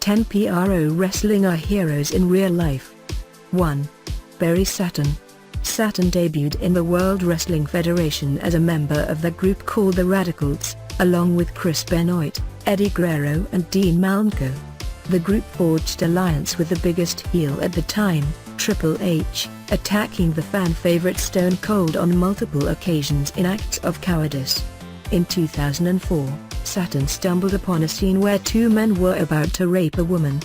10 Pro Wrestling are heroes in real life. 1. Barry Saturn. Saturn debuted in the World Wrestling Federation as a member of the group called the Radicals, along with Chris Benoit, Eddie Guerrero and Dean Malenko. The group forged alliance with the biggest heel at the time, Triple H, attacking the fan favorite Stone Cold on multiple occasions in acts of cowardice. In 2004, Saturn stumbled upon a scene where two men were about to rape a woman.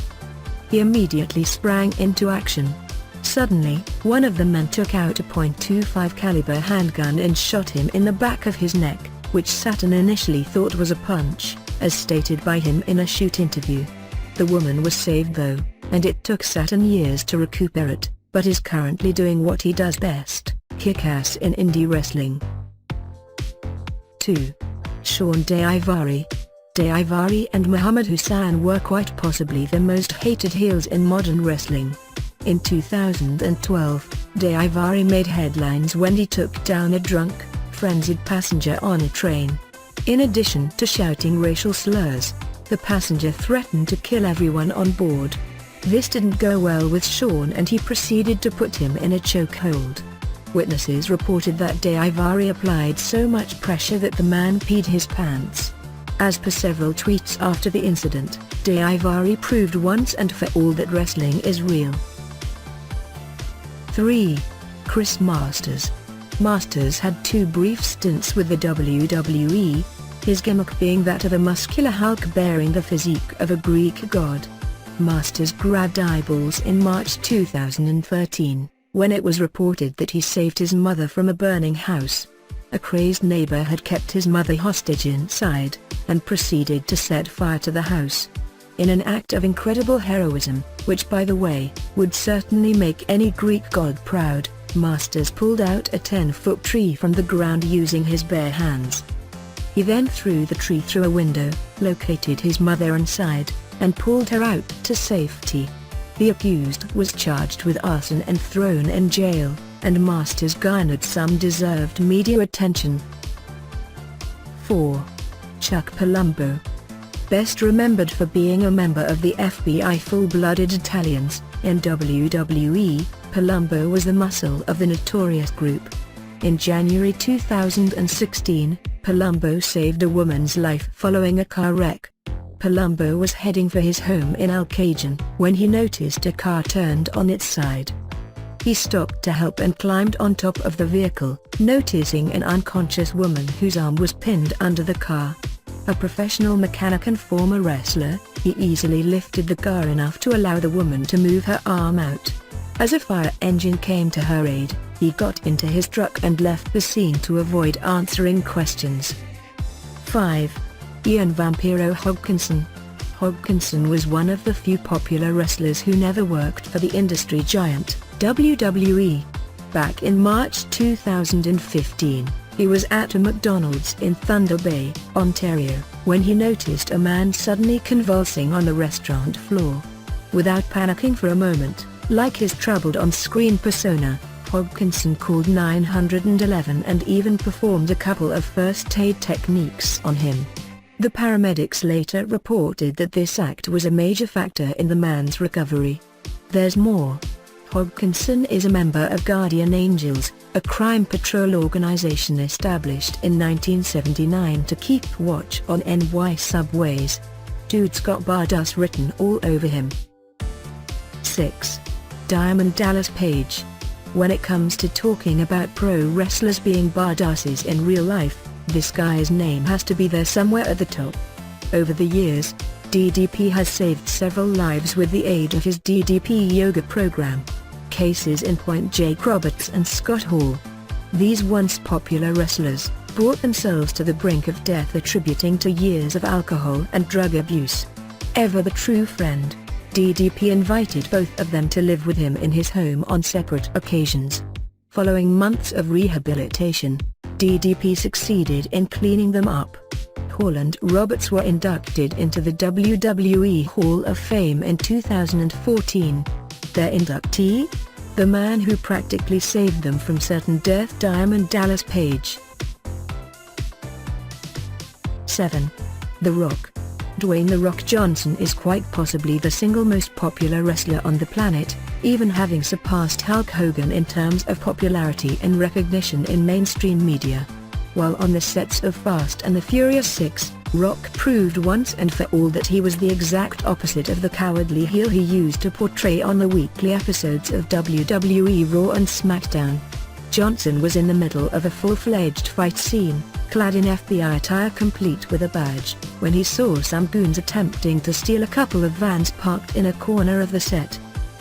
He immediately sprang into action. Suddenly, one of the men took out a .25 caliber handgun and shot him in the back of his neck, which Saturn initially thought was a punch, as stated by him in a shoot interview. The woman was saved though, and it took Saturn years to recuperate, but is currently doing what he does best, kick ass in indie wrestling. 2. Sean Daivari. Daivari and Muhammad Hussain were quite possibly the most hated heels in modern wrestling. In 2012, Daivari made headlines when he took down a drunk, frenzied passenger on a train. In addition to shouting racial slurs, the passenger threatened to kill everyone on board. This didn't go well with Sean and he proceeded to put him in a chokehold. Witnesses reported that Daivari applied so much pressure that the man peed his pants. As per several tweets after the incident, Daivari proved once and for all that wrestling is real. 3. Chris Masters. Masters had two brief stints with the WWE, his gimmick being that of a muscular Hulk bearing the physique of a Greek god. Masters grabbed eyeballs in March 2013, when it was reported that he saved his mother from a burning house. A crazed neighbor had kept his mother hostage inside, and proceeded to set fire to the house. In an act of incredible heroism, which by the way, would certainly make any Greek god proud, Masters pulled out a 10-foot tree from the ground using his bare hands. He then threw the tree through a window, located his mother inside, and pulled her out to safety. The accused was charged with arson and thrown in jail, and Masters garnered some deserved media attention. 4. Chuck Palumbo. Best remembered for being a member of the FBI Full-Blooded Italians, in WWE, Palumbo was the muscle of the Notorious Group. In January 2016, Palumbo saved a woman's life following a car wreck. Palumbo was heading for his home in Al Cajon when he noticed a car turned on its side. He stopped to help and climbed on top of the vehicle, noticing an unconscious woman whose arm was pinned under the car. A professional mechanic and former wrestler, he easily lifted the car enough to allow the woman to move her arm out. As a fire engine came to her aid, he got into his truck and left the scene to avoid answering questions. 5. Ian Vampiro Hodgkinson. Hodgkinson was one of the few popular wrestlers who never worked for the industry giant, WWE. Back in March 2015, he was at a McDonald's in Thunder Bay, Ontario, when he noticed a man suddenly convulsing on the restaurant floor. Without panicking for a moment, like his troubled on-screen persona, Hodgkinson called 911 and even performed a couple of first aid techniques on him. The paramedics later reported that this act was a major factor in the man's recovery. There's more. Hodgkinson is a member of Guardian Angels, a crime patrol organization established in 1979 to keep watch on NY subways. Dude's got badass written all over him. 6. Diamond Dallas Page. When it comes to talking about pro wrestlers being badasses in real life, this guy's name has to be there somewhere at the top. Over the years, DDP has saved several lives with the aid of his DDP yoga program. Cases in point: Jake Roberts and Scott Hall. These once popular wrestlers brought themselves to the brink of death attributing to years of alcohol and drug abuse. Ever the true friend, DDP invited both of them to live with him in his home on separate occasions. Following months of rehabilitation, DDP succeeded in cleaning them up. Hall and Roberts were inducted into the WWE Hall of Fame in 2014. Their inductee? The man who practically saved them from certain death, Diamond Dallas Page. 7. The Rock. Dwayne "The Rock" Johnson is quite possibly the single most popular wrestler on the planet, even having surpassed Hulk Hogan in terms of popularity and recognition in mainstream media. While on the sets of Fast and the Furious 6, Rock proved once and for all that he was the exact opposite of the cowardly heel he used to portray on the weekly episodes of WWE Raw and SmackDown. Johnson was in the middle of a full-fledged fight scene, clad in FBI attire complete with a badge, when he saw some goons attempting to steal a couple of vans parked in a corner of the set.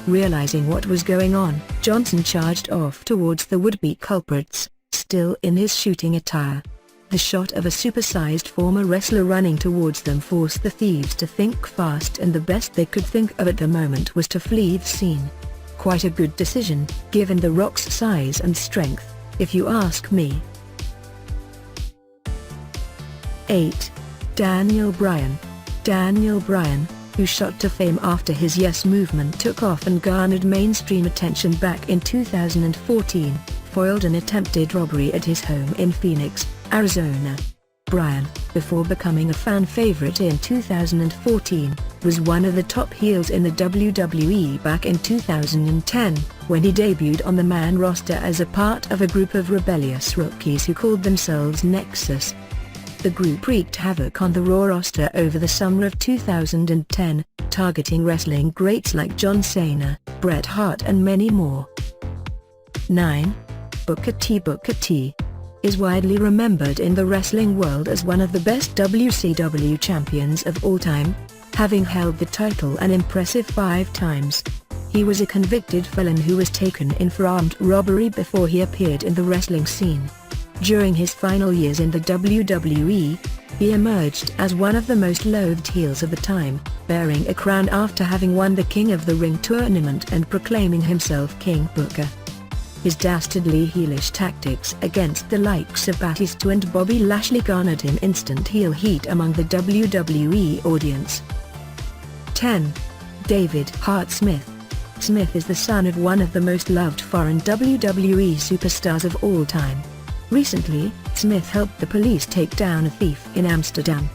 Realizing what was going on, Johnson charged off towards the would-be culprits, still in his shooting attire. The shot of a supersized former wrestler running towards them forced the thieves to think fast, and the best they could think of at the moment was to flee the scene. Quite a good decision, given The Rock's size and strength, if you ask me. 8. Daniel Bryan. Daniel Bryan, who shot to fame after his Yes movement took off and garnered mainstream attention back in 2014, foiled an attempted robbery at his home in Phoenix, Arizona. Bryan, before becoming a fan favorite in 2014, was one of the top heels in the WWE back in 2010, when he debuted on the main roster as a part of a group of rebellious rookies who called themselves Nexus. The group wreaked havoc on the Raw roster over the summer of 2010, targeting wrestling greats like John Cena, Bret Hart and many more. 9. Booker T. Booker T is widely remembered in the wrestling world as one of the best WCW champions of all time, having held the title an impressive 5 times. He was a convicted felon who was taken in for armed robbery before he appeared in the wrestling scene. During his final years in the WWE, he emerged as one of the most loathed heels of the time, bearing a crown after having won the King of the Ring tournament and proclaiming himself King Booker. His dastardly heelish tactics against the likes of Batista and Bobby Lashley garnered him instant heel heat among the WWE audience. 10. David Hart Smith. Smith is the son of one of the most loved foreign WWE superstars of all time. Recently, Smith helped the police take down a thief in Amsterdam.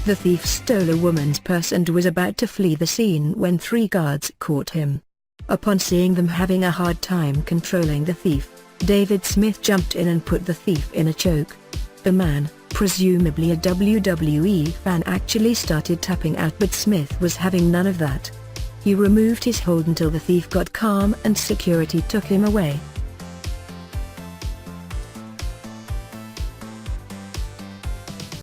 The thief stole a woman's purse and was about to flee the scene when 3 guards caught him. Upon seeing them having a hard time controlling the thief, David Smith jumped in and put the thief in a choke. The man, presumably a WWE fan, actually started tapping out, but Smith was having none of that. He removed his hold until the thief got calm and security took him away.